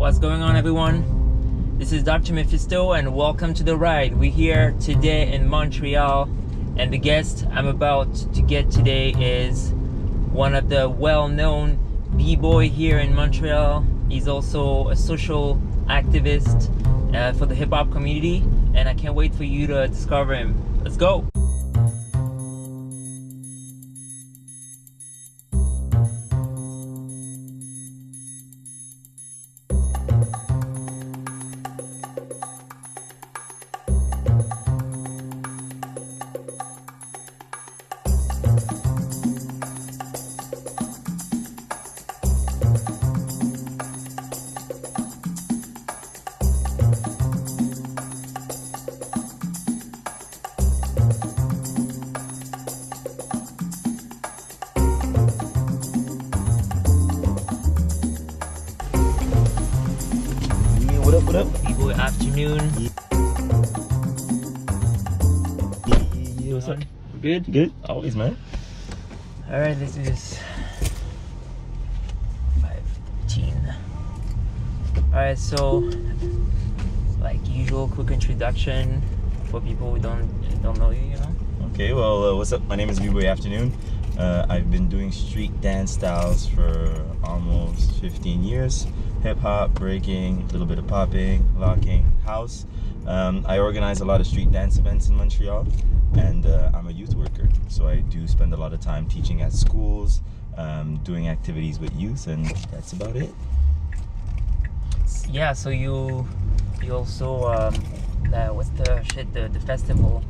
What's going on, everyone? This is Dr. Mephisto and welcome to the ride. We're here today in Montreal and the guest I'm about to get today is one of the well-known b-boy here in Montreal. He's also a social activist for the hip-hop community, and I can't wait for you to discover him. Let's go! What up? B-boy afternoon. Yeah, what's up? Good? Good? Always, man. Alright, let's do this. 5:15. Alright, so like usual, quick introduction for people who don't know you, you know? Okay, well, what's up? My name is Bboying Afternoon. I've been doing street dance styles for almost 15 years. Hip-hop, breaking, a little bit of popping, locking, house. I organize a lot of street dance events in Montreal, and I'm a youth worker, so I do spend a lot of time teaching at schools, doing activities with youth, and that's about it. Yeah, so you also what's the shit, the festival?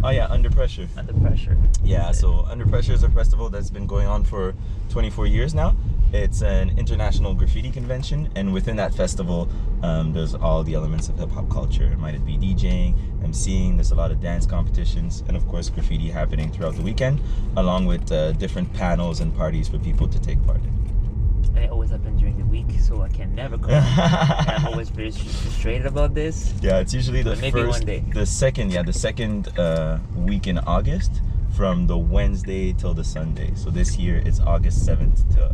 Oh yeah, Under Pressure. Under Pressure. Yeah, so Under Pressure is a festival that's been going on for 24 years now. It's an international graffiti convention, and within that festival, there's all the elements of hip-hop culture. It might be DJing, MCing, there's a lot of dance competitions, and of course graffiti happening throughout the weekend, along with different panels and parties for people to take part in. And it always happens during the week, so I can never come. I'm always very frustrated about this. Yeah, it's usually the maybe first, one day. the second week in August, from the Wednesday till the Sunday. So this year it's August 7th to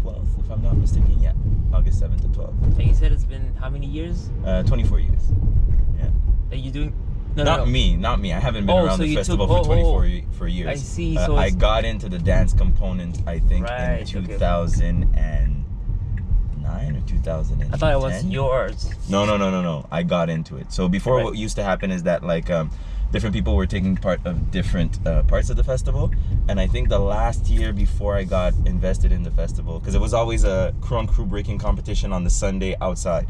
12th, if I'm not mistaken. Yeah, August 7th to 12th. And you said it's been how many years? 24 years. Yeah. Are you doing? Not me. I haven't been around the festival for 24 years. I see. So I got into the dance component, I think, in 2009 or 2010. I thought it was yours. No. I got into it. So before, what used to happen is that different people were taking part of different parts of the festival, and I think the last year before I got invested in the festival, because it was always a crew on crew breaking competition on the Sunday outside,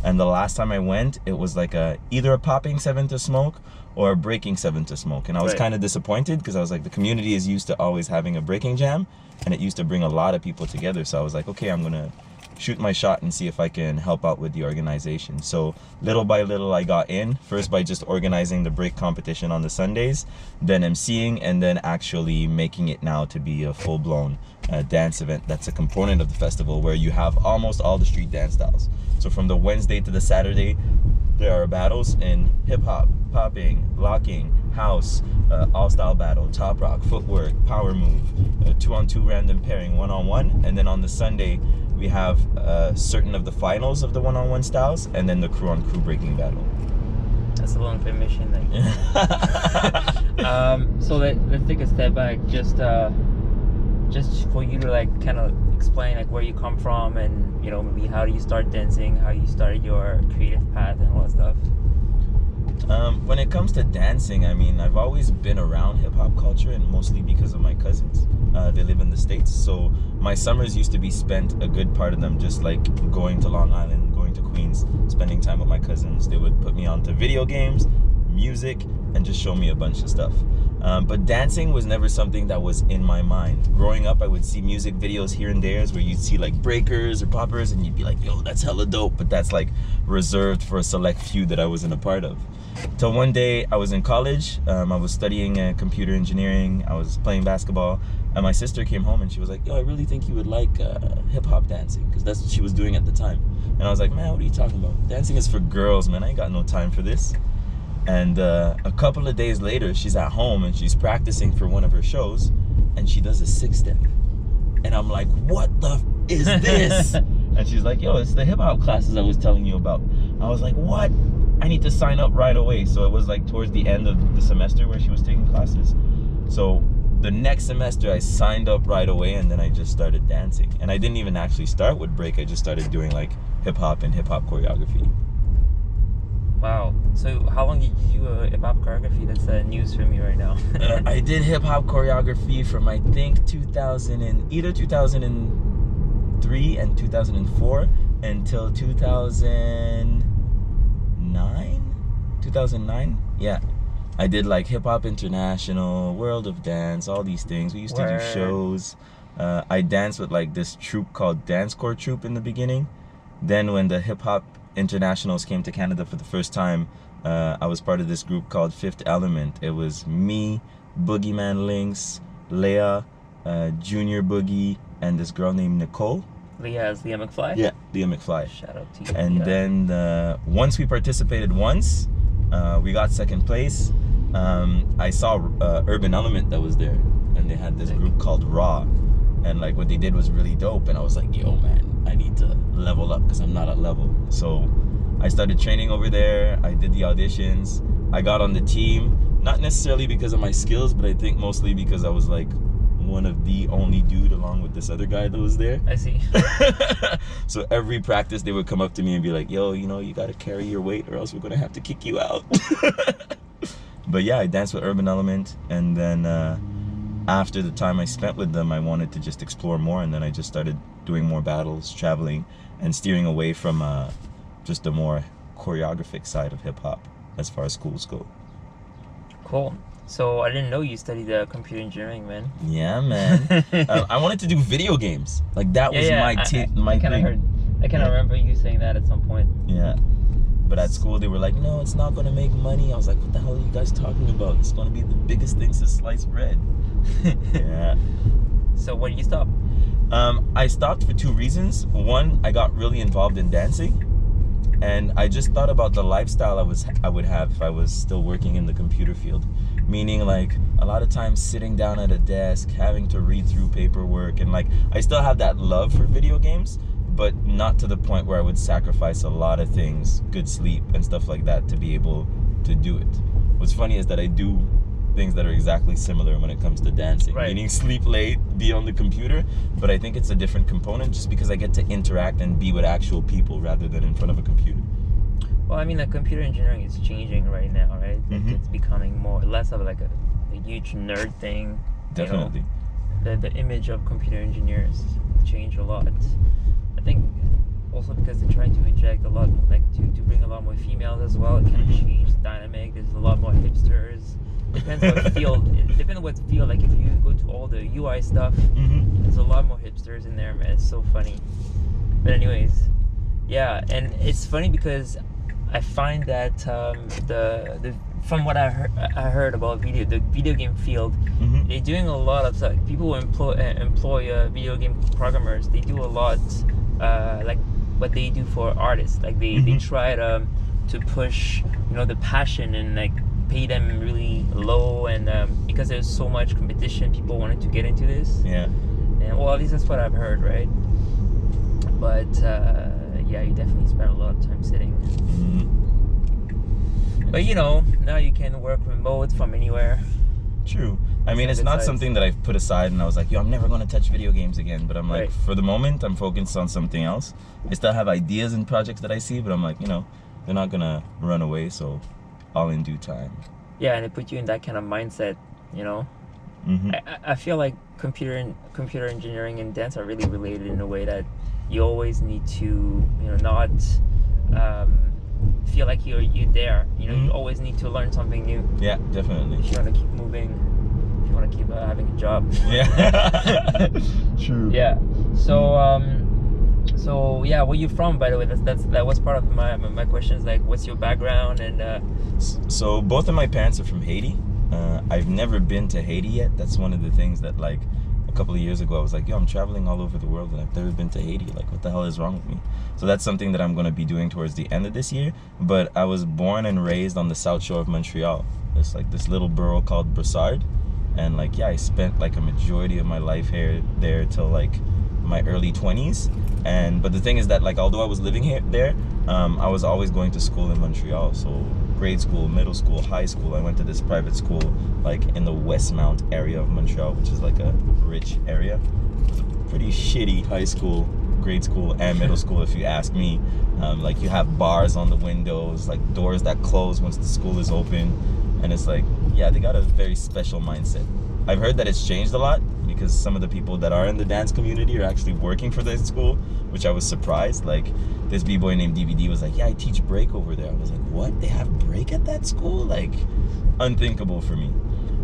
and the last time I went, it was like either a popping 7 to smoke or a breaking 7 to smoke, and I was kind of disappointed because I was like, the community is used to always having a breaking jam, and it used to bring a lot of people together. So I was like, okay, I'm gonna shoot my shot and see if I can help out with the organization. So little by little I got in, first by just organizing the break competition on the Sundays, then MCing, and then actually making it now to be a full-blown dance event that's a component of the festival, where you have almost all the street dance styles. So from the Wednesday to the Saturday, there are battles in hip-hop, popping, locking, house, all-style battle, top rock, footwork, power move, 2-on-2 random pairing, 1-on-1, and then on the Sunday we have certain of the finals of the 1-on-1 styles, and then the crew-on-crew breaking battle. That's a long information. So let's take a step back, just for you to kind of explain where you come from, and maybe how do you start dancing, how you started your creative path and all that stuff. When it comes to dancing, I mean, I've always been around hip-hop culture, and mostly because of my cousins. They live in the States, so my summers used to be spent, a good part of them, just going to Long Island, going to Queens, spending time with my cousins. They would put me onto video games, music, and just show me a bunch of stuff. But dancing was never something that was in my mind. Growing up, I would see music videos here and there where you'd see breakers or poppers, and you'd be like, yo, that's hella dope, but that's reserved for a select few that I wasn't a part of. Till one day I was in college, I was studying computer engineering, I was playing basketball, and my sister came home and she was like, yo, I really think you would like hip-hop dancing, because that's what she was doing at the time. And I was like, man, what are you talking about? Dancing is for girls, man. I ain't got no time for this. And a couple of days later, she's at home and she's practicing for one of her shows, and she does a 6-step. And I'm like, what the is this? And she's like, yo, it's the hip hop classes I was telling you about. I was like, what? I need to sign up right away. So it was like towards the end of the semester where she was taking classes. So the next semester I signed up right away, and then I just started dancing. And I didn't even actually start with break. I just started doing like hip hop and hip hop choreography. Wow. So how long did you do hip hop choreography? That's news for me right now. I did hip hop choreography from I think either 2003 and 2004 until 2009. Yeah, I did like Hip Hop International, World of Dance, all these things. We used to do shows. I danced with like this troupe called Dance Corps Troupe in the beginning. Then when the Hip Hop Internationals came to Canada for the first time, I was part of this group called Fifth Element. It was me, Boogeyman Lynx, Leah, Junior Boogie, and this girl named Nicole. Leah McFly? Yeah, Leah McFly. Shout out to you. And then once we participated we got second place. I saw Urban Element that was there, and they had this group called Raw, and like what they did was really dope, and I was like, yo man, I need to level up because I'm not at level. So I started training over there. I did the auditions. I got on the team, not necessarily because of my skills, but I think mostly because I was like one of the only dude along with this other guy that was there. I see. So every practice they would come up to me and be like, yo, you know, you got to carry your weight or else we're going to have to kick you out. But yeah, I danced with Urban Element, and then after the time I spent with them, I wanted to just explore more, and then I just started doing more battles, traveling, and steering away from just the more choreographic side of hip-hop as far as schools go. Cool. So I didn't know you studied computer engineering, man. Yeah, man. I wanted to do video games. Like that was my thing. I kind of remember you saying that at some point. Yeah. But at school they were like, no, it's not going to make money. I was like, what the hell are you guys talking about? It's going to be the biggest thing since sliced bread. Yeah. So when did you stop? I stopped for two reasons. One, I got really involved in dancing, and I just thought about the lifestyle I would have if I was still working in the computer field. Meaning like a lot of times sitting down at a desk, having to read through paperwork, and like I still have that love for video games, but not to the point where I would sacrifice a lot of things, good sleep and stuff like that, to be able to do it. What's funny is that I do things that are exactly similar when it comes to dancing, meaning sleep late, be on the computer, but I think it's a different component just because I get to interact and be with actual people rather than in front of a computer. Well, I mean, like computer engineering is changing right now, right? Mm-hmm. It's becoming less of like a huge nerd thing. Definitely. You know, the image of computer engineers changed a lot. I think also because they're trying to inject a lot more, like to bring a lot more females as well. It kind of changed the dynamic. There's a lot more hipsters. Depends what field. It depends on what field. Like if you go to all the UI stuff, there's a lot more hipsters in there, man. It's so funny. But anyways, yeah, and it's funny because I find that from what I heard about the video game field, they're doing a lot of stuff. People who employ video game programmers, they do a lot like what they do for artists. Like they try to push, you know, the passion and like pay them really low, and because there's so much competition, people wanted to get into this. Yeah. And well, at least that's what I've heard, right? But yeah, you definitely spend a lot of time sitting. But you know, now you can work remote from anywhere. True. I mean, it's not something that I've put aside and I was like, yo, I'm never going to touch video games again. But I'm like, for the moment, I'm focused on something else. I still have ideas and projects that I see, but I'm like, you know, they're not going to run away, so all in due time. Yeah, and it put you in that kind of mindset, you know? I feel like computer engineering and dance are really related in a way that you always need to, you know, not feel like you're there. You know, you always need to learn something new. Yeah, definitely. If you want to keep moving, if you want to keep having a job. Yeah. True. Yeah. So yeah, where you from, by the way? That was part of my questions. Like, what's your background? And so both of my parents are from Haiti. I've never been to Haiti yet. That's one of the things that, like, a couple of years ago I was like, yo, I'm traveling all over the world and I've never been to Haiti. Like, what the hell is wrong with me? So that's something that I'm going to be doing towards the end of this year. But I was born and raised on the south shore of Montreal. It's like this little borough called Brossard. And like, yeah, I spent like a majority of my life there till like my early 20s. But the thing is that, like, although I was living there, I was always going to school in Montreal. So grade school, middle school, high school, I went to this private school like in the Westmount area of Montreal, which is like a rich area. It was a pretty shitty high school, grade school, and middle school, if you ask me. Like, you have bars on the windows, like doors that close once the school is open, and it's like, yeah, they got a very special mindset. I've heard that it's changed a lot because some of the people that are in the dance community are actually working for this school, which I was surprised. Like, this b-boy named DVD was like, yeah, I teach break over there. I was like, what? They have break at that school? Like, unthinkable for me.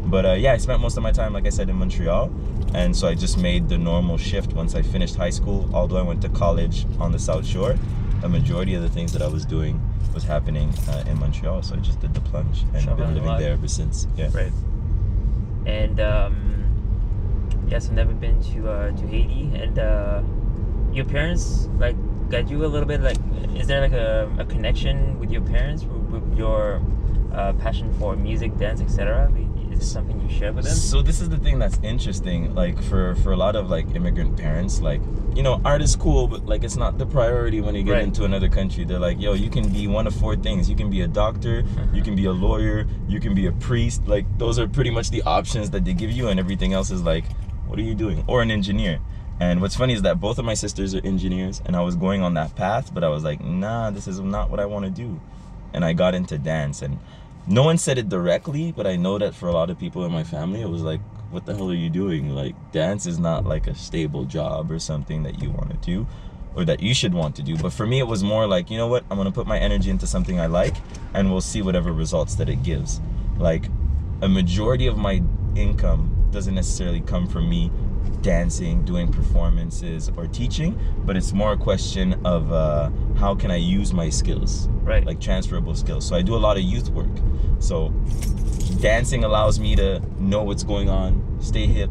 But yeah, I spent most of my time, like I said, in Montreal. And so I just made the normal shift once I finished high school. Although I went to college on the South Shore, a majority of the things that I was doing was happening in Montreal. So I just did the plunge and been living there ever since. Yeah. Right. And yes, I've never been to Haiti. And your parents, like, got you a little bit, like, is there like a connection with your parents with your passion for music, dance, etc.? Is this something you share with them? So this is the thing that's interesting. Like, for a lot of like immigrant parents, like, you know, art is cool, but like, it's not the priority when you get into another country. They're like, yo, you can be one of 4 things. You can be a doctor, you can be a lawyer, you can be a priest. Like, those are pretty much the options that they give you, and everything else is like, what are you doing? Or an engineer. And what's funny is that both of my sisters are engineers, and I was going on that path, but I was like, nah, this is not what I want to do. And I got into dance, and no one said it directly, but I know that for a lot of people in my family, it was like, what the hell are you doing? Like, dance is not like a stable job or something that you want to do, or that you should want to do. But for me, it was more like, you know what? I'm going to put my energy into something I like, and we'll see whatever results that it gives. Like, a majority of my income doesn't necessarily come from me dancing, doing performances, or teaching, but it's more a question of how can I use my skills, right? Like transferable skills. So I do a lot of youth work. So dancing allows me to know what's going on, stay hip,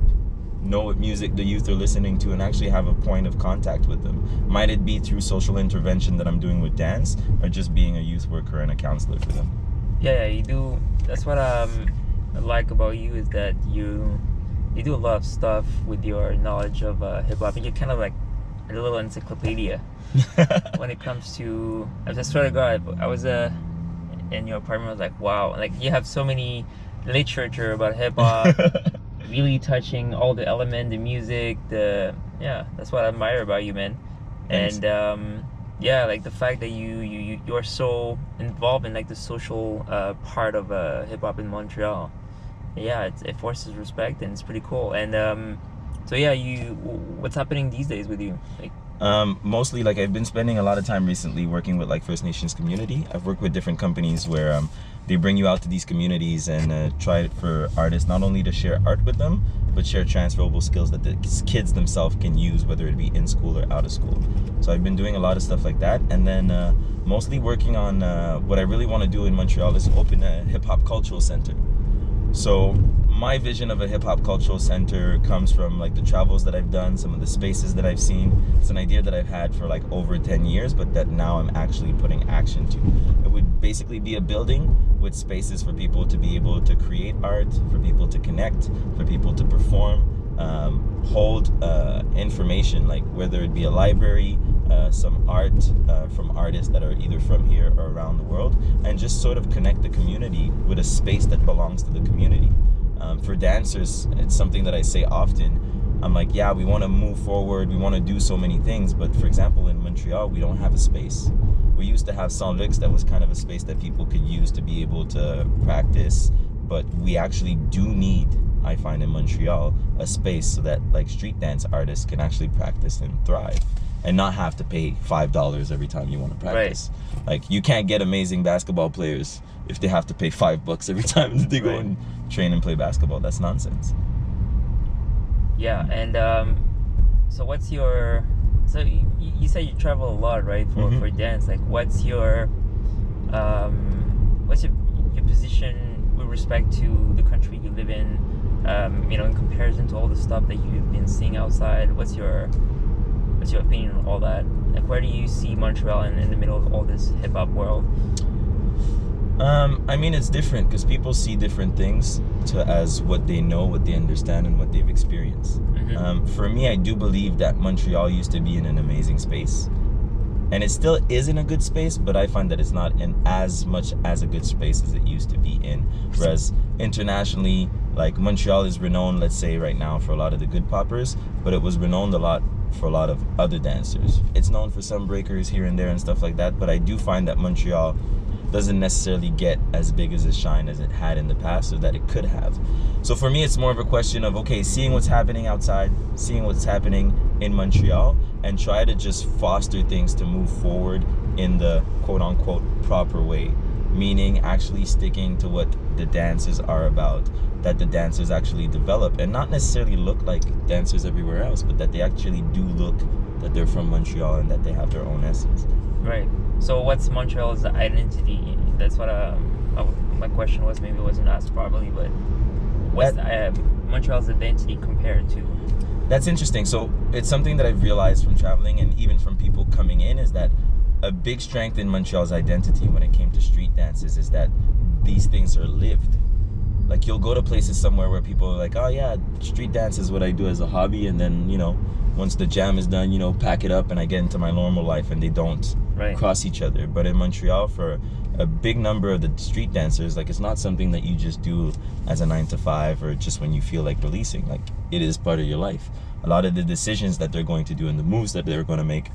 know what music the youth are listening to, and actually have a point of contact with them. Might it be through social intervention that I'm doing with dance, or just being a youth worker and a counselor for them. Yeah, you do. That's what I like about you, is that you do a lot of stuff with your knowledge of hip-hop, and you're kind of like a little encyclopedia when it comes to, I just swear to God, I was in your apartment, I was like, wow, like, you have so many literature about hip-hop, really touching all the element, the music, yeah, that's what I admire about you, man. Thanks. And yeah, like the fact that you're so involved in like the social part of hip-hop in Montreal. Yeah, it forces respect, and it's pretty cool. And so yeah, what's happening these days with you? Like, mostly, like, I've been spending a lot of time recently working with like First Nations community. I've worked with different companies where they bring you out to these communities and try for artists not only to share art with them, but share transferable skills that the kids themselves can use, whether it be in school or out of school. So I've been doing a lot of stuff like that, and then mostly working on what I really want to do in Montreal is open a hip-hop cultural center. So my vision of a hip-hop cultural center comes from like the travels that I've done, some of the spaces that I've seen. It's an idea that I've had for like over 10 years, but that now I'm actually putting action to. It would basically be a building with spaces for people to be able to create art, for people to connect, for people to perform, hold information, like whether it be a library, some art from artists that are either from here or around the world, and just sort of connect the community with a space that belongs to the community. For dancers, it's something that I say often. I'm like, yeah, we want to move forward, we want to do so many things, but for example, in Montreal, we don't have a space. We used to have Saint Luc's, that was kind of a space that people could use to be able to practice, but we actually do need, I find in Montreal, a space so that like street dance artists can actually practice and thrive, and not have to pay $5 every time you want to practice. Right. Like, you can't get amazing basketball players if they have to pay $5 every time they go and train and play basketball. That's nonsense. Yeah, and so what's your, so you say you travel a lot, right, for dance. Like, what's your position with respect to the country you live in, you know, in comparison to all the stuff that you've been seeing outside? What's your opinion on all that? Like, where do you see Montreal in the middle of all this hip-hop world? I mean, it's different because people see different things as what they know, what they understand, and what they've experienced. For me, I do believe that Montreal used to be in an amazing space. And it still is in a good space, but I find that it's not in as much as a good space as it used to be in. Whereas internationally, like Montreal is renowned, let's say right now, for a lot of the good poppers, but it was renowned a lot for a lot of other dancers. It's known for some breakers here and there and stuff like that, but I do find that Montreal doesn't necessarily get as big as a shine as it had in the past, or that it could have. So for me, it's more of a question of, okay, seeing what's happening outside, seeing what's happening in Montreal, and try to just foster things to move forward in the quote-unquote proper way, meaning actually sticking to what the dances are about, that the dancers actually develop, and not necessarily look like dancers everywhere else, but that they actually do look that they're from Montreal and that they have their own essence. Right. So what's Montreal's identity? That's what my question was. Maybe it wasn't asked properly, but what's Montreal's identity compared to? That's interesting. So it's something that I've realized from traveling and even from people coming in, is that a big strength in Montreal's identity when it came to street dances is that these things are lived. Like, you'll go to places somewhere where people are like, oh yeah, street dance is what I do as a hobby, and then, you know, once the jam is done, you know, pack it up and I get into my normal life, and they don't cross each other. But in Montreal, for a big number of the street dancers, like, it's not something that you just do as a 9 to 5 or just when you feel like releasing. Like, it is part of your life. A lot of the decisions that they're going to do and the moves that they're going to make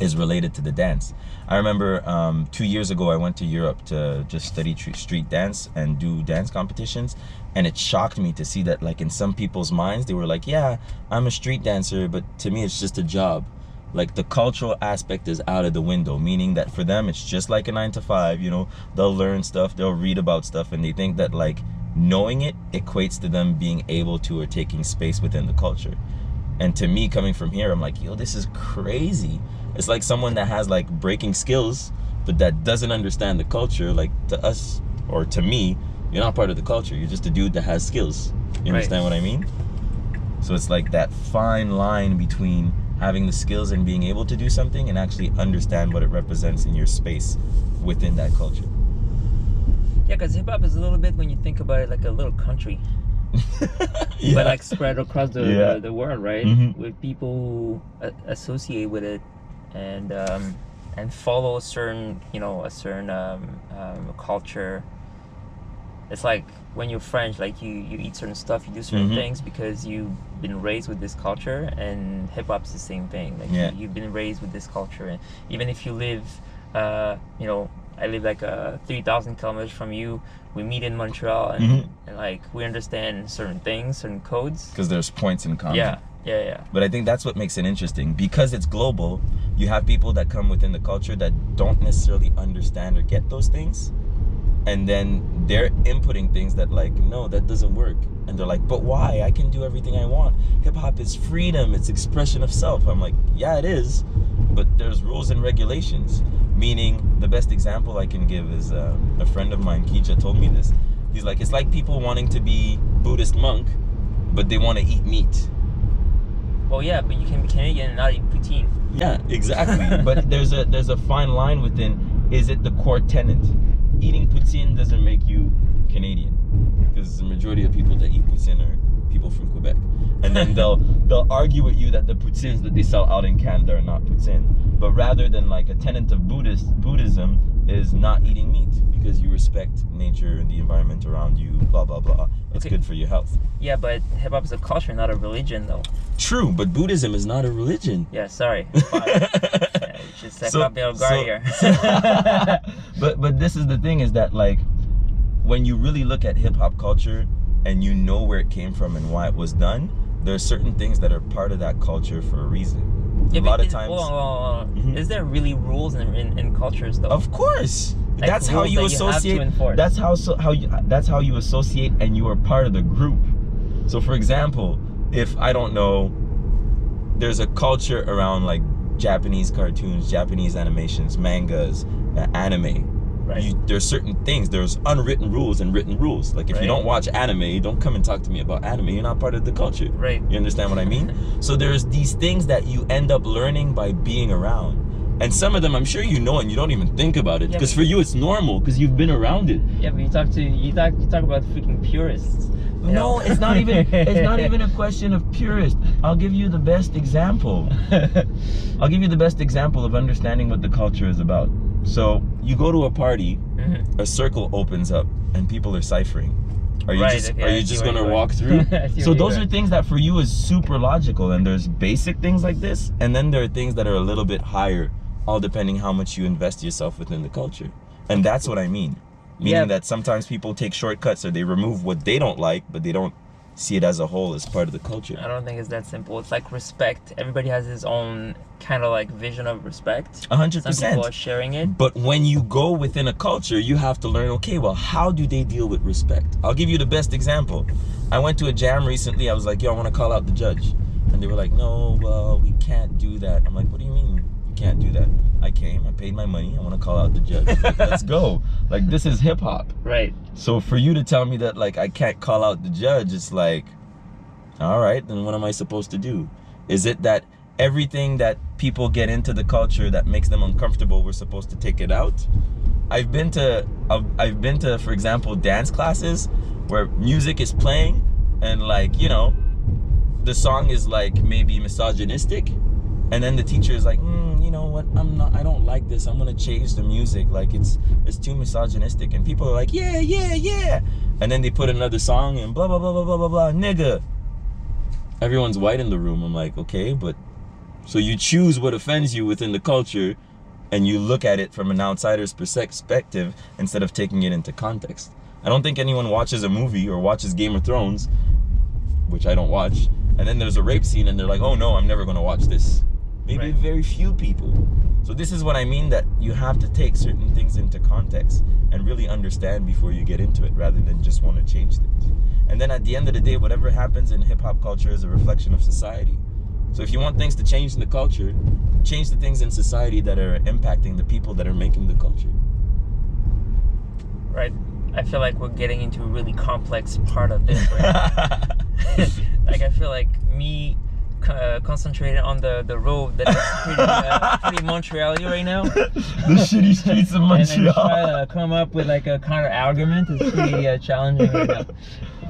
is related to the dance. I remember 2 years ago, I went to Europe to just study street dance and do dance competitions, and it shocked me to see that, like, in some people's minds, they were like, yeah, I'm a street dancer, but to me it's just a job. Like, the cultural aspect is out of the window, meaning that for them it's just like a 9 to 5, you know, they'll learn stuff, they'll read about stuff, and they think that, like, knowing it equates to them being able to or taking space within the culture. And to me, coming from here, I'm like, yo, this is crazy. It's like someone that has, like, breaking skills, but that doesn't understand the culture. Like, to us, or to me, you're not part of the culture. You're just a dude that has skills. You understand what I mean? So it's like that fine line between having the skills and being able to do something and actually understand what it represents in your space within that culture. Yeah, because hip-hop is a little bit, when you think about it, like a little country. But like spread across the world, right? With people who associate with it and follow a certain, you know, a certain culture. It's like when you're French, like you eat certain stuff, you do certain things because you've been raised with this culture, and hip hop's the same thing. Like you've been raised with this culture, and even if you live, you know, I live like 3,000 kilometers from you. We meet in Montreal, and like we understand certain things, certain codes. Because there's points in common. Yeah. But I think that's what makes it interesting. Because it's global, you have people that come within the culture that don't necessarily understand or get those things. And then they're inputting things that, like, no, that doesn't work. And they're like, but why? I can do everything I want. Hip-hop is freedom. It's expression of self. I'm like, yeah, it is. But there's rules and regulations. Meaning, the best example I can give is a friend of mine, Keisha, told me this. He's like, it's like people wanting to be Buddhist monk, but they want to eat meat. Oh yeah, but you can be Canadian and not eat poutine. Yeah, exactly. But there's a fine line within, is it the core tenet? Eating poutine doesn't make you Canadian, because the majority of people that eat poutine are people from Quebec, and then they'll argue with you that the poutines that they sell out in Canada are not poutine. But rather than, like, a tenet of Buddhism is not eating meat because you respect nature and the environment around you, blah blah blah. It's good for your health. Yeah, but hip hop is a culture, not a religion, though. True, but Buddhism is not a religion. Yeah, sorry. Just set up your guard here. But this is the thing, is that, like, when you really look at hip hop culture and you know where it came from and why it was done, there are certain things that are part of that culture for a reason. Yeah, a lot of times. Is there really rules in cultures, though? Of course. Like, that's how you associate. That's how you associate, and you are part of the group. So, for example, if I don't know, there's a culture around, like, Japanese cartoons, Japanese animations, mangas, anime. Right. There's certain things. There's unwritten rules and written rules. Like, if you don't watch anime, don't come and talk to me about anime. You're not part of the culture. Right. You understand what I mean? So there's these things that you end up learning by being around. And some of them, I'm sure you know, and you don't even think about it, because for you it's normal, because you've been around it. Yeah, but you talk about freaking purists. No, it's not even a question of purist. I'll give you the best example. I'll give you the best example of understanding what the culture is about. So you go to a party, a circle opens up, and people are ciphering. Are you just gonna walk through? So those are things that for you is super logical, and there's basic things like this, and then there are things that are a little bit higher, all depending how much you invest yourself within the culture. And that's what I mean. Meaning that sometimes people take shortcuts, or they remove what they don't like, but they don't see it as a whole as part of the culture. I don't think it's that simple. It's like respect. Everybody has his own kind of like vision of respect. 100%. Some people are sharing it. But when you go within a culture, you have to learn, okay, well, how do they deal with respect? I'll give you the best example. I went to a jam recently. I was like, yo, I want to call out the judge. And they were like, no, well, we can't do that. I'm like, what do you mean you can't do that? I came, I paid my money, I want to call out the judge. Like, let's go. Like, this is hip hop. Right. So for you to tell me that, like, I can't call out the judge, it's like, all right, then what am I supposed to do? Is it that everything that people get into the culture that makes them uncomfortable, we're supposed to take it out? I've been to, for example, dance classes where music is playing and, like, you know, the song is like maybe misogynistic, and then the teacher is like, you know what, I don't like this, I'm gonna change the music, like it's too misogynistic. And people are like, yeah, and then they put another song and blah blah blah blah blah blah blah, nigga. Everyone's white in the room. I'm like, okay, but so you choose what offends you within the culture, and you look at it from an outsider's perspective instead of taking it into context. I don't think anyone watches a movie or watches Game of Thrones, which I don't watch, and then there's a rape scene and they're like, oh no, I'm never gonna watch this. Maybe very few people. So this is what I mean, that you have to take certain things into context and really understand before you get into it, rather than just want to change things. And then at the end of the day, whatever happens in hip-hop culture is a reflection of society. So if you want things to change in the culture, change the things in society that are impacting the people that are making the culture. Right. I feel like we're getting into a really complex part of this, right? Like, I feel like me concentrated on the road that is pretty Montreal-y right now. The shitty streets of Montreal. And then try to come up with like a counter argument is pretty challenging right now.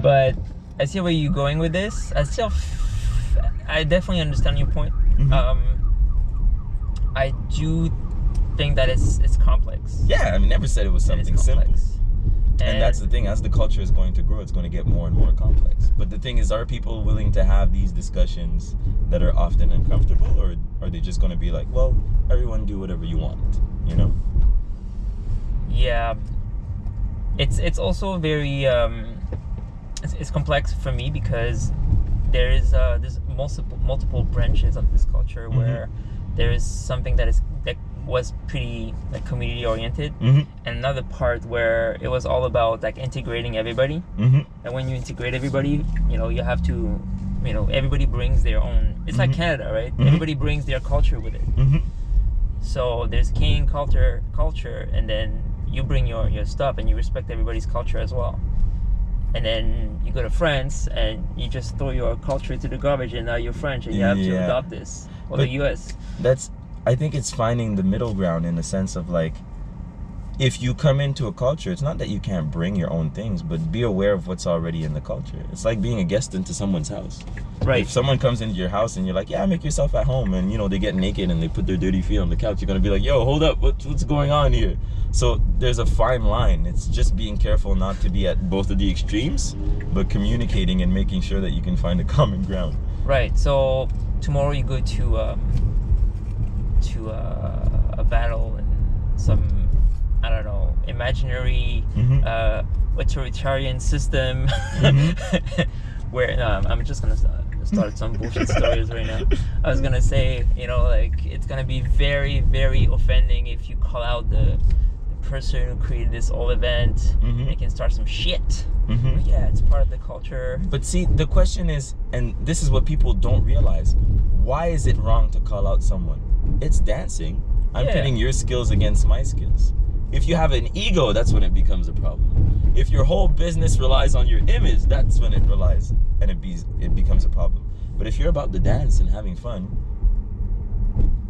But I see where you're going with this. I definitely understand your point. I do think that it's complex. Yeah, I mean, never said it was something simple. And that's the thing, as the culture is going to grow, it's going to get more and more complex. But the thing is, are people willing to have these discussions that are often uncomfortable, or are they just going to be like, well, everyone do whatever you want, you know? Yeah. It's also very, it's complex for me, because there's multiple branches of this culture where there is something that was pretty like community oriented, and another part where it was all about like integrating everybody. And when you integrate everybody, you know, you have to, you know, everybody brings their own. It's like Canada, right? Everybody brings their culture with it. So there's Canadian culture, and then you bring your stuff, and you respect everybody's culture as well. And then you go to France and you just throw your culture to the garbage, and now you're French and you have to adopt this, or the US. I think it's finding the middle ground, in the sense of, like, if you come into a culture, it's not that you can't bring your own things, but be aware of what's already in the culture. It's like being a guest into someone's house. Right. If someone comes into your house and you're like, yeah, make yourself at home, and, you know, they get naked and they put their dirty feet on the couch, you're gonna be like, yo, hold up, what's going on here? So there's a fine line. It's just being careful not to be at both of the extremes, but communicating and making sure that you can find a common ground. Right. So tomorrow you go to a battle in some, I don't know, imaginary authoritarian system where I'm just gonna start some bullshit stories right now. I was gonna say, you know, like, it's gonna be very, very offending if you call out the person who created this whole event. They can start some shit. But yeah, it's part of the culture. But see, the question is, and this is what people don't realize, why is it wrong to call out someone? It's dancing. I'm pitting your skills against my skills. If you have an ego, that's when it becomes a problem. If your whole business relies on your image, that's when it relies and it becomes a problem. But if you're about the dance and having fun,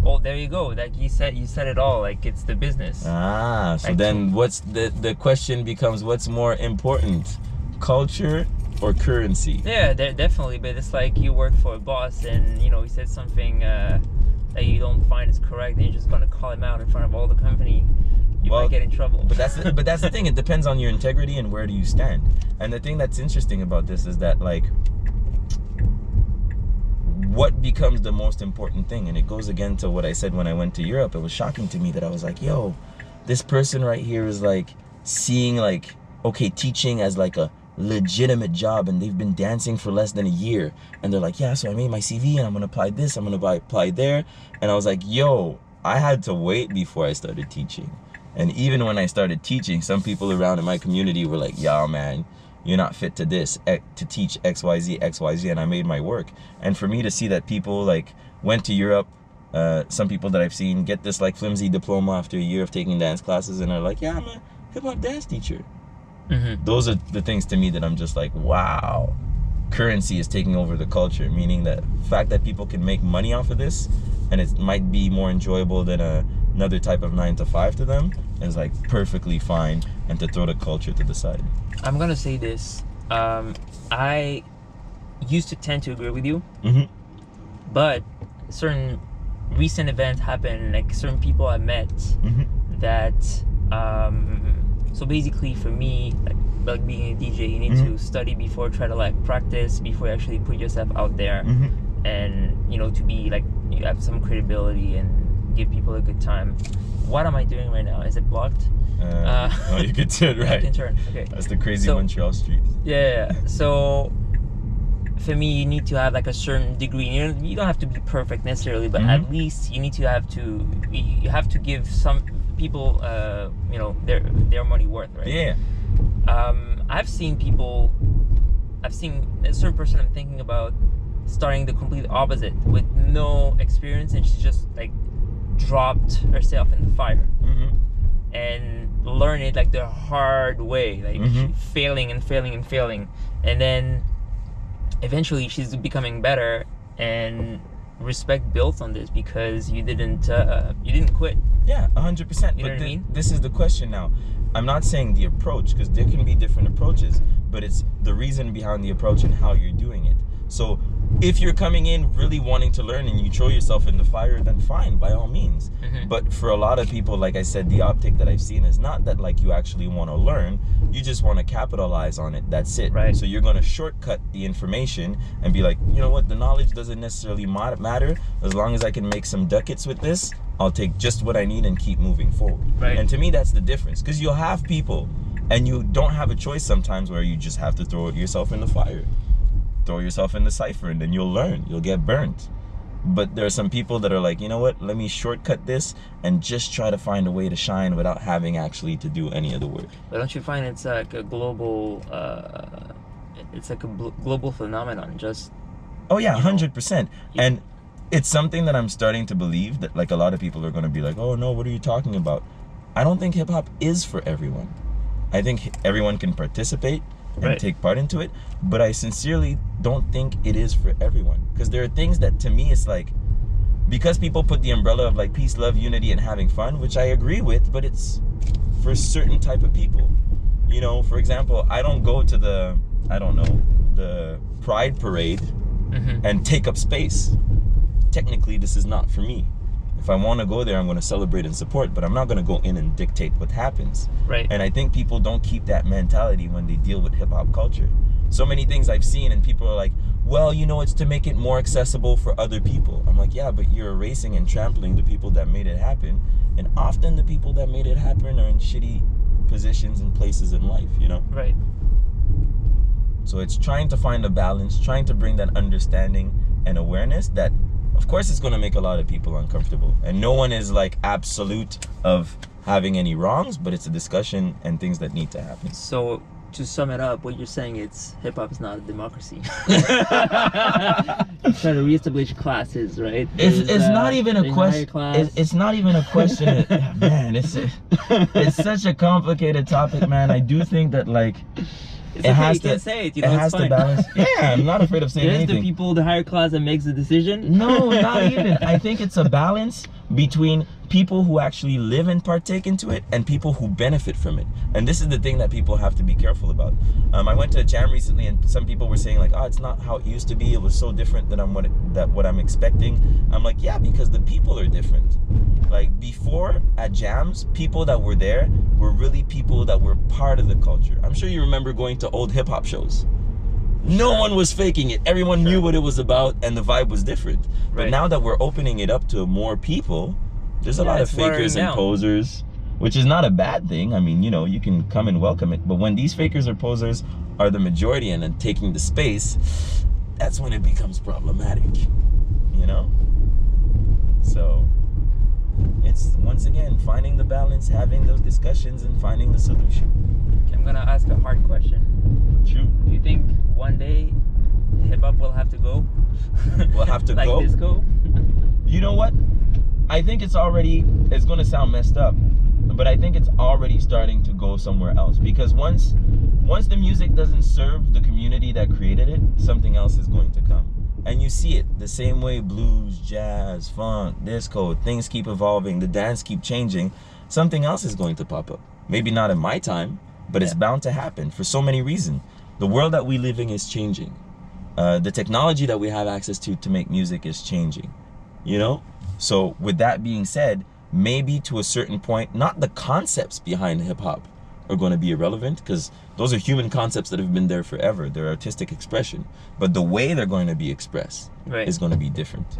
Well, there you go. Like you said it all. Like it's the business. So Like, then what's the question becomes, what's more important, culture or currency? Yeah, definitely. But it's like you work for a boss, and you know he said something that you don't find is correct, and you're just gonna call him out in front of all the company. You might get in trouble. But that's the thing. It depends on your integrity and where do you stand. And the thing that's interesting about this is that, like, what becomes the most important thing? And it goes again to what I said when I went to Europe. It was shocking to me that I was like, yo, this person right here is like seeing like, okay, teaching as like a legitimate job, and they've been dancing for less than a year, and they're like, yeah, so I made my CV and I'm gonna apply this, I'm gonna apply there. And I was like, yo, I had to wait before I started teaching. And even when I started teaching, some people around in my community were like, yo, man, you're not fit to this, to teach XYZ, and I made my work. And for me to see that people like went to Europe, some people that I've seen get this like flimsy diploma after a year of taking dance classes, and are like, yeah, I'm a hip-hop dance teacher. Those are the things to me that I'm just like, wow, currency is taking over the culture, meaning that the fact that people can make money off of this, and it might be more enjoyable than another type of 9-to-5 to them, is like perfectly fine, and to throw the culture to the side. I'm gonna say this. I used to tend to agree with you, but certain recent events happen, like certain people I met that so basically for me, like being a DJ, you need to study before, try to like practice before you actually put yourself out there, and you know, to be like, you have some credibility and give people a good time. What am I doing right now? Is it blocked? No, you can turn right. I can turn. Okay. That's the crazy Montreal street. Yeah. So for me, you need to have like a certain degree. You don't have to be perfect necessarily, but at least you need to have to. You have to give some people, you know, their money worth, right? Yeah. I've seen people. I've seen a certain person I'm thinking about starting the complete opposite with no experience, and she just like dropped herself in the fire and learn it like the hard way, like failing and failing and failing, and then eventually she's becoming better, and respect built on this because you didn't quit. Yeah, 100%. You know what I mean? This is the question now. I'm not saying the approach, because there can be different approaches, but it's the reason behind the approach and how you're doing it. So if you're coming in really wanting to learn and you throw yourself in the fire, then fine, by all means. But for a lot of people, like I said, the optic that I've seen is not that like you actually want to learn, you just want to capitalize on it. That's it. Right. So you're going to shortcut the information and be like, you know what, the knowledge doesn't necessarily matter. As long as I can make some ducats with this, I'll take just what I need and keep moving forward. Right. And to me, that's the difference, because you'll have people, and you don't have a choice sometimes, where you just have to throw yourself in the fire. Throw yourself in the cipher, and then you'll learn. You'll get burnt. But there are some people that are like, you know what, let me shortcut this and just try to find a way to shine without having actually to do any of the work. But don't you find it's like a global global phenomenon? Just oh yeah, 100%. And it's something that I'm starting to believe, that like a lot of people are going to be like, oh no, what are you talking about? I don't think hip-hop is for everyone. I think everyone can participate and take part into it, but I sincerely don't think it is for everyone, because there are things that to me it's like, because people put the umbrella of like peace, love, unity, and having fun, which I agree with, but it's for a certain type of people. You know, for example, I don't go to the, I don't know, the Pride Parade and take up space. Technically, this is not for me. If I want to go there, I'm going to celebrate and support, but I'm not going to go in and dictate what happens. Right. And I think people don't keep that mentality when they deal with hip-hop culture. So many things I've seen, and people are like, well, you know, it's to make it more accessible for other people. I'm like, yeah, but you're erasing and trampling the people that made it happen. And often the people that made it happen are in shitty positions and places in life, you know? Right. So it's trying to find a balance, trying to bring that understanding and awareness that, of course, it's going to make a lot of people uncomfortable. And no one is like absolute of having any wrongs, but it's a discussion and things that need to happen. So to sum it up, what you're saying is hip-hop is not a democracy. Try to reestablish classes, right? It's not even a question. It's not even a question. Man, it's such a complicated topic, man. I do think that like, It's okay, you can say it, you know, it has to balance. Yeah, I'm not afraid of saying anything. There's the people, the higher class that makes the decision. No, not even. I think it's a balance between people who actually live and partake into it and people who benefit from it. And this is the thing that people have to be careful about. I went to a jam recently and some people were saying like, oh, it's not how it used to be. It was so different than what I'm expecting. I'm like, yeah, because the people are different. Like before at jams, people that were there were really people that were part of the culture. I'm sure you remember going to old hip hop shows. No one was faking it. Everyone knew what it was about and the vibe was different. But now that we're opening it up to more people, there's a lot of fakers and posers, which is not a bad thing. I mean, you know, you can come and welcome it. But when these fakers or posers are the majority and then taking the space, that's when it becomes problematic, you know? So it's, once again, finding the balance, having those discussions and finding the solution. I'm gonna ask a hard question. Shoot. Do you think one day hip-hop will have to go? Will have to like go? Like disco? You know what? I think it's gonna sound messed up, but I think it's already starting to go somewhere else. Because once the music doesn't serve the community that created it, something else is going to come. And you see it the same way blues, jazz, funk, disco, things keep evolving, the dance keep changing, something else is going to pop up. Maybe not in my time, but it's bound to happen for so many reasons. The world that we live in is changing. The technology that we have access to make music is changing, you know? So with that being said, maybe to a certain point, not the concepts behind hip hop are going to be irrelevant, because those are human concepts that have been there forever. They're artistic expression, but the way they're going to be expressed is going to be different.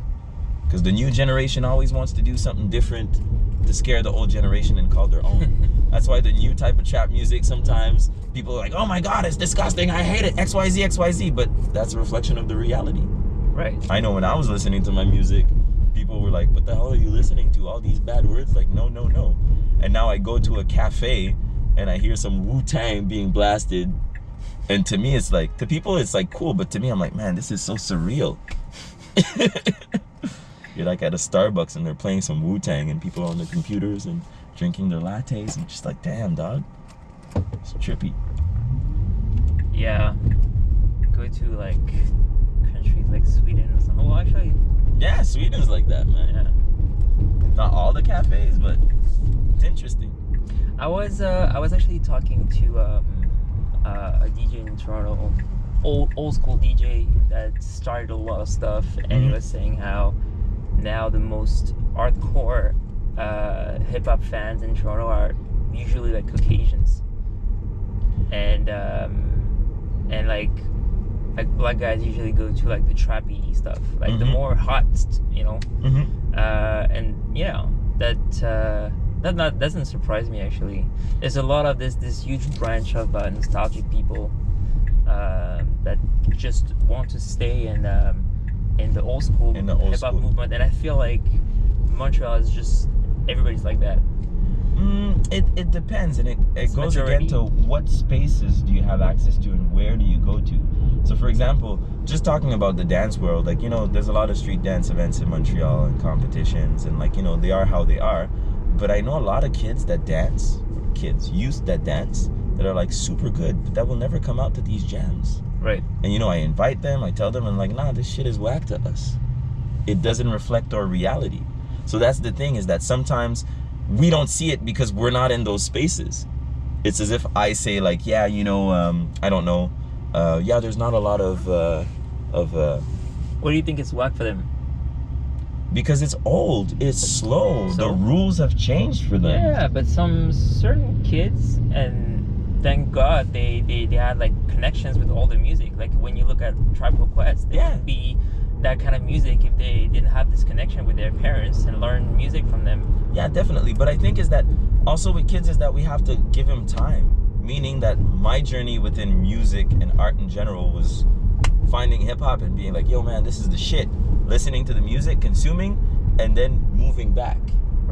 Because the new generation always wants to do something different to scare the old generation and call their own. That's why the new type of trap music, sometimes people are like, oh my God, it's disgusting, I hate it, XYZ, XYZ. But that's a reflection of the reality. Right. I know when I was listening to my music, people were like, what the hell are you listening to? All these bad words? Like, no, no, no. And now I go to a cafe and I hear some Wu-Tang being blasted. And to me, it's like, to people, it's like cool. But to me, I'm like, man, this is so surreal. You're like at a Starbucks and they're playing some Wu-Tang and people are on their computers and drinking their lattes and just like, damn, dog, it's trippy. Yeah, go to like countries like Sweden or something. Well, actually, yeah, Sweden's like that, man. Yeah. Not all the cafes, but it's interesting. I was actually talking to a DJ in Toronto, old school DJ that started a lot of stuff, and he was saying how now the most hardcore hip-hop fans in Toronto are usually like Caucasians, and like black guys usually go to like the trappy stuff, like the more hot, you know. And you know that doesn't surprise me actually. There's a lot of this huge branch of nostalgic people that just want to stay in the old school hip hop movement, and I feel like Montreal is just, everybody's like that. It depends, and it goes again to what spaces do you have access to and where do you go to. So for example, just talking about the dance world, like, you know, there's a lot of street dance events in Montreal and competitions, and like, you know, they are how they are. But I know a lot of kids that dance, youth that dance, that are like super good, but that will never come out to these jams. Right. And you know, I invite them, I tell them, and like, nah, this shit is whack to us. It doesn't reflect our reality. So that's the thing, is that sometimes we don't see it because we're not in those spaces. It's as if I say like, yeah, you know, I don't know, yeah, there's not a lot of what do you think is whack for them? Because it's old, it's slow, the rules have changed for them. Yeah, but some certain kids, and thank God they had like connections with all the music. Like when you look at Tribe Called Quest, they could be that kind of music if they didn't have this connection with their parents and learn music from them. Yeah, definitely. But I think is that also with kids is that we have to give them time. Meaning that my journey within music and art in general was finding hip hop and being like, yo man, this is the shit. Listening to the music, consuming, and then moving back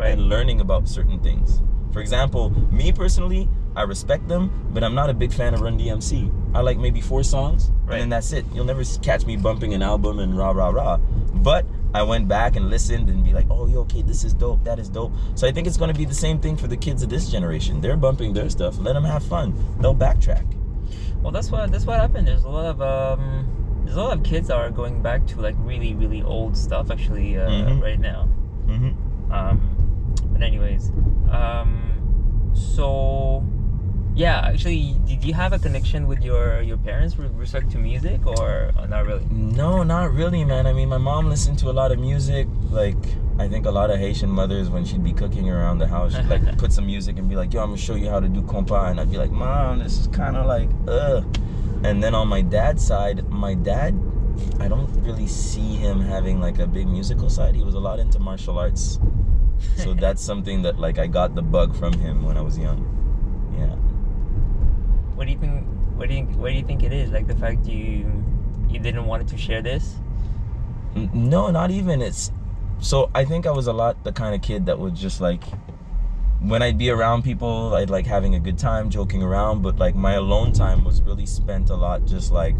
and learning about certain things. For example, me personally, I respect them, but I'm not a big fan of Run DMC. I like maybe 4 songs, and then that's it. You'll never catch me bumping an album and rah, rah, rah. But I went back and listened and be like, oh, yo, okay, this is dope, that is dope. So I think it's going to be the same thing for the kids of this generation. They're bumping their stuff. Let them have fun. They'll backtrack. Well, that's what happened. There's a lot of kids that are going back to like really, really old stuff actually right now. But anyways, so yeah, actually, did you have a connection with your parents with respect to music, or not really? No, not really, man. I mean, my mom listened to a lot of music. Like, I think a lot of Haitian mothers, when she'd be cooking around the house, she'd like put some music and be like, yo, I'm gonna show you how to do compa. And I'd be like, Mom, this is kind of like, ugh. And then on my dad's side, my dad, I don't really see him having like a big musical side. He was a lot into martial arts. So that's something that like I got the bug from him when I was young. Yeah. What do you think? What do you think it is? Like the fact you didn't want to share this? No, not even. It's so I think I was a lot the kind of kid that would just like, when I'd be around people, I'd like having a good time, joking around. But like my alone time was really spent a lot just like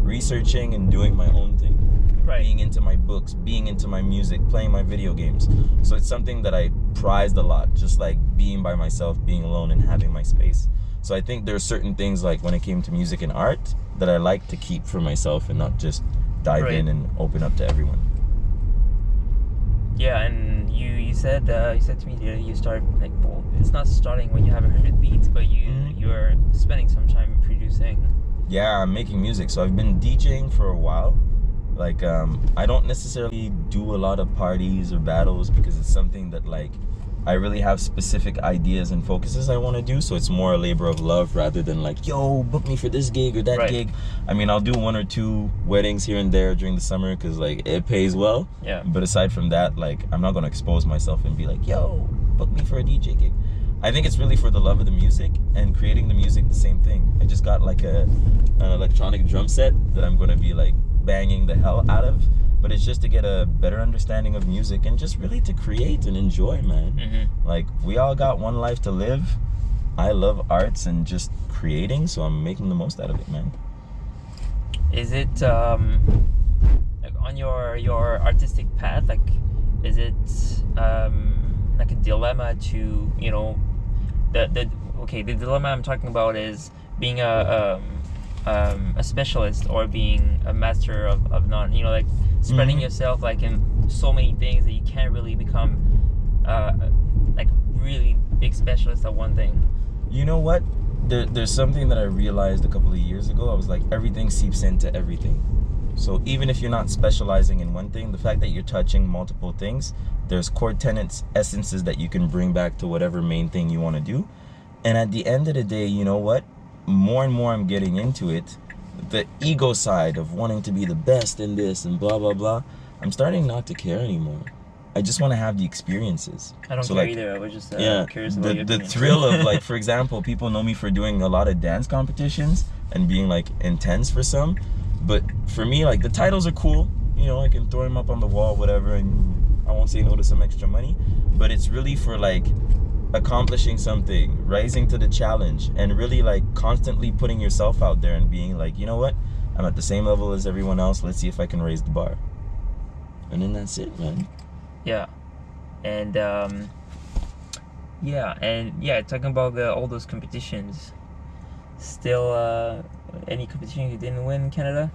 researching and doing my own thing. Right. Being into my books, being into my music, playing my video games. So it's something that I prized a lot, just like being by myself, being alone, and having my space. So I think there are certain things like when it came to music and art that I like to keep for myself and not just dive in and open up to everyone. Yeah, and you said to me that you start like, well, it's not starting when you have 100 beats, but you're spending some time producing. Yeah, I'm making music. So I've been DJing for a while. Like I don't necessarily do a lot of parties or battles because it's something that like I really have specific ideas and focuses I want to do, so it's more a labor of love rather than like, yo, book me for this gig or that gig. I mean, I'll do 1 or 2 weddings here and there during the summer because like it pays well. Yeah. But aside from that, like I'm not gonna expose myself and be like, yo, book me for a DJ gig. I think it's really for the love of the music and creating the music. The same thing. I just got like an electronic drum set that I'm gonna be like banging the hell out of. But it's just to get a better understanding of music and just really to create and enjoy, man. Like, we all got one life to live. I love arts and just creating, so I'm making the most out of it, man. Is it like on your artistic path, like, is it like a dilemma to, you know, the dilemma I'm talking about is being a specialist or being a master of none, you know, like spreading yourself like in so many things that you can't really become like really big specialist at one thing. You know what? There's something that I realized a couple of years ago. I was like, everything seeps into everything. So even if you're not specializing in one thing, the fact that you're touching multiple things, there's core tenets, essences that you can bring back to whatever main thing you want to do. And at the end of the day, you know what? More and more I'm getting into it, the ego side of wanting to be the best in this and blah, blah, blah. I'm starting not to care anymore. I just want to have the experiences. I don't care like, either. I was just curious about your the thrill of like, for example, people know me for doing a lot of dance competitions and being like intense for some. But for me, like the titles are cool. You know, I can throw them up on the wall, whatever, and I won't say no to some extra money. But it's really for like accomplishing something, rising to the challenge, and really like constantly putting yourself out there and being like, you know what, I'm at the same level as everyone else, let's see if I can raise the bar. And then that's it, man. Yeah. And talking about all those competitions, still any competition you didn't win in Canada?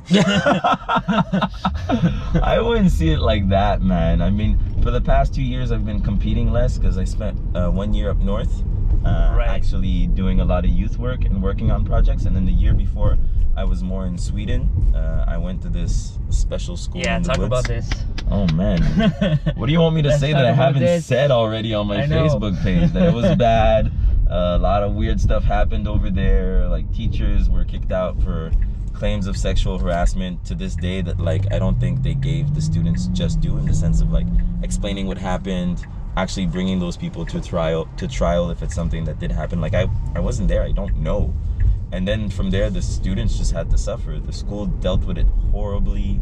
I wouldn't see it like that, man. I mean, for the past 2 years I've been competing less because I spent 1 year up north actually doing a lot of youth work and working on projects, and then the year before I was more in Sweden. I went to this special school in the woods. About this. Oh man. What do you want me to say that I haven't said already on my Facebook page? That it was bad. A lot of weird stuff happened over there. Like teachers were kicked out for claims of sexual harassment to this day that like I don't think they gave the students just due, in the sense of like explaining what happened, actually bringing those people to trial if it's something that did happen. Like I wasn't there, I don't know. And then from there the students just had to suffer. The school dealt with it horribly.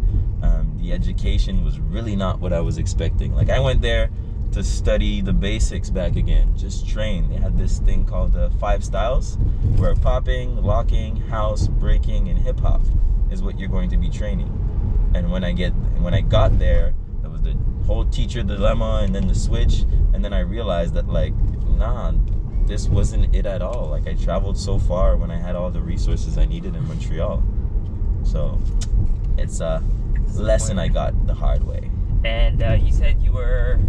The education was really not what I was expecting. Like I went there to study the basics back again, just train. They had this thing called the 5 styles, where popping, locking, house, breaking, and hip hop is what you're going to be training. And when I got there, there was the whole teacher dilemma and then the switch, and then I realized that like, nah, this wasn't it at all. Like I traveled so far when I had all the resources I needed in Montreal. So it's a lesson I got the hard way. And you said you were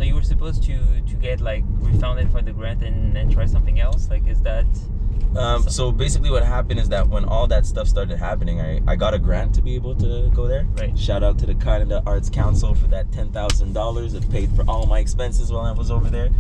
So you were supposed to get like refunded for the grant and try something else? Like, is that... So basically what happened is that when all that stuff started happening, I got a grant to be able to go there. Right. Shout out to the Canada Arts Council for that $10,000. It paid for all my expenses while I was over there.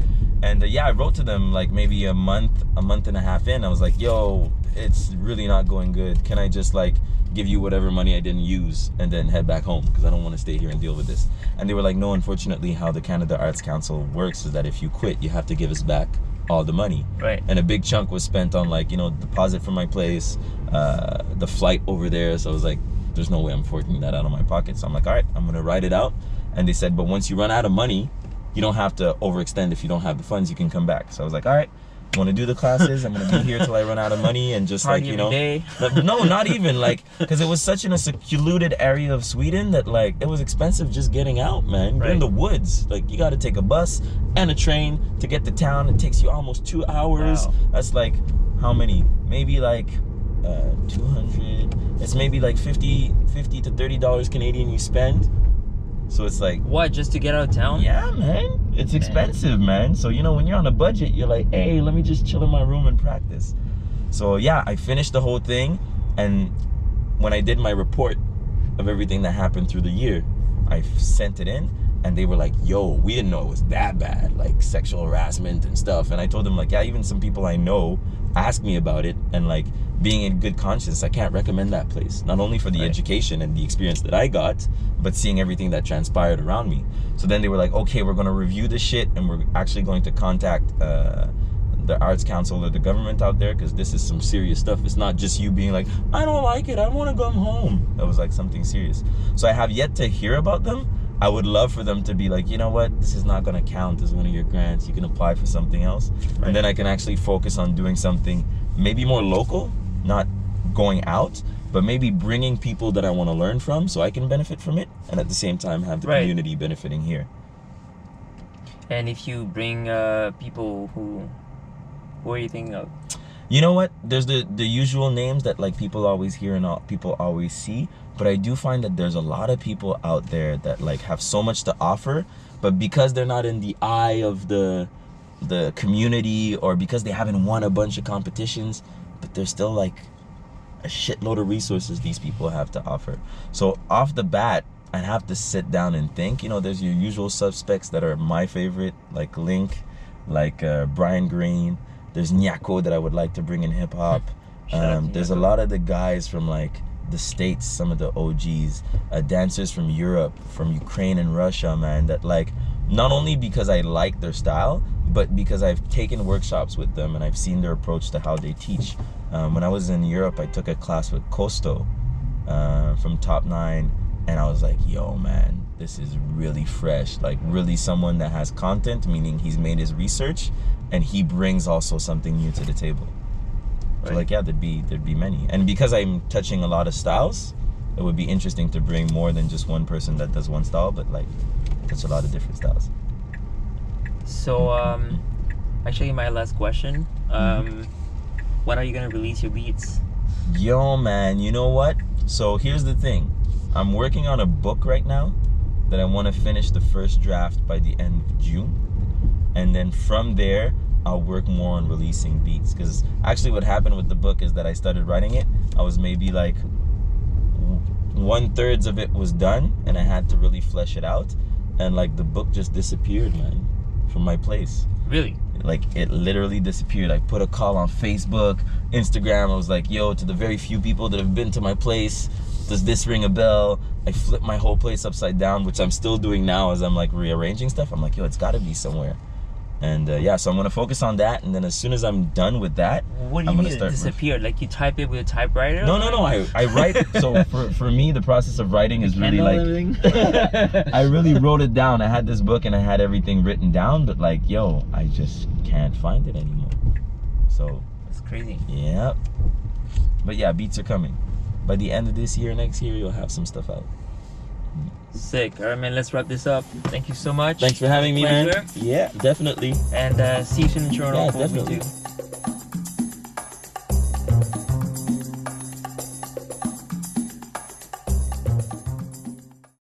And yeah, I wrote to them like maybe a month and a half in. I was like, yo, it's really not going good. Can I just like give you whatever money I didn't use and then head back home? Because I don't want to stay here and deal with this. And they were like, no, unfortunately, how the Canada Arts Council works is that if you quit, you have to give us back all the money. Right. And a big chunk was spent on like, you know, deposit for my place, the flight over there. So I was like, there's no way I'm forking that out of my pocket. So I'm like, all right, I'm gonna write it out. And they said, but once you run out of money, you don't have to overextend. If you don't have the funds, you can come back. So I was like, all right, I want to do the classes. I'm gonna be here till I run out of money, and just like, you know, no, not even like, because it was such in a secluded area of Sweden that like it was expensive just getting out, man. You're in the woods. Like you got to take a bus and a train to get to town. It takes you almost 2 hours. Wow. That's like how many? Maybe like 200. It's maybe like 50 to $30 Canadian you spend. So it's like, what, just to get out of town? Yeah, man. It's expensive, man. So, you know, when you're on a budget, you're like, hey, let me just chill in my room and practice. So, yeah, I finished the whole thing. And when I did my report of everything that happened through the year, I sent it in. And they were like, yo, we didn't know it was that bad, like sexual harassment and stuff. And I told them, like, yeah, even some people I know asked me about it. And like, being in good conscience, I can't recommend that place. Not only for the education and the experience that I got, but seeing everything that transpired around me. So then they were like, okay, we're gonna review this shit, and we're actually going to contact the Arts Council or the government out there, because this is some serious stuff. It's not just you being like, I don't like it, I wanna come home. That was like something serious. So I have yet to hear about them. I would love for them to be like, you know what, this is not gonna count as one of your grants. You can apply for something else. Right. And then I can actually focus on doing something maybe more local, not going out, but maybe bringing people that I want to learn from so I can benefit from it, and at the same time have the community benefiting here. And if you bring people, who are you thinking of? You know what? There's the usual names that like people always hear and people always see, but I do find that there's a lot of people out there that like have so much to offer, but because they're not in the eye of the community, or because they haven't won a bunch of competitions, but there's still like a shitload of resources these people have to offer. So off the bat, I'd have to sit down and think. You know, there's your usual suspects that are my favorite, like Link, like Brian Green. There's Nyako that I would like to bring in hip hop. There's a lot of the guys from like the States, some of the OGs, dancers from Europe, from Ukraine and Russia, man, that like, not only because I like their style, but because I've taken workshops with them and I've seen their approach to how they teach. When I was in Europe, I took a class with Kosto from Top 9, and I was like, yo, man, this is really fresh. Like, really someone that has content, meaning he's made his research, and he brings also something new to the table. So like, yeah, there'd be many. And because I'm touching a lot of styles, it would be interesting to bring more than just one person that does one style, but like touch a lot of different styles. So actually my last question, when are you gonna release your beats? Yo, man, you know what? So here's the thing. I'm working on a book right now that I want to finish the first draft by the end of June. And then from there, I'll work more on releasing beats. Because actually what happened with the book is that I started writing it. I was maybe like 1/3 of it was done, and I had to really flesh it out. And like the book just disappeared, man, from my place. Really? Like it literally disappeared. I put a call on Facebook, Instagram. I was like, yo, to the very few people that have been to my place, does this ring a bell? I flipped my whole place upside down, which I'm still doing now as I'm like rearranging stuff. I'm like, yo, it's gotta be somewhere. And yeah, so I'm gonna focus on that, and then as soon as I'm done with that, what do you mean it disappeared? Like you type it with a typewriter? No. I write. So for me, the process of writing is really like I really wrote it down. I had this book and I had everything written down, but like, yo, I just can't find it anymore. So that's crazy. Yeah. But yeah, beats are coming. By the end of this year, next year, you'll have some stuff out. Sick. All right, man, let's wrap this up. Thank you so much. Thanks for having me, man. Yeah, definitely. And see you soon in Toronto. Yeah, definitely.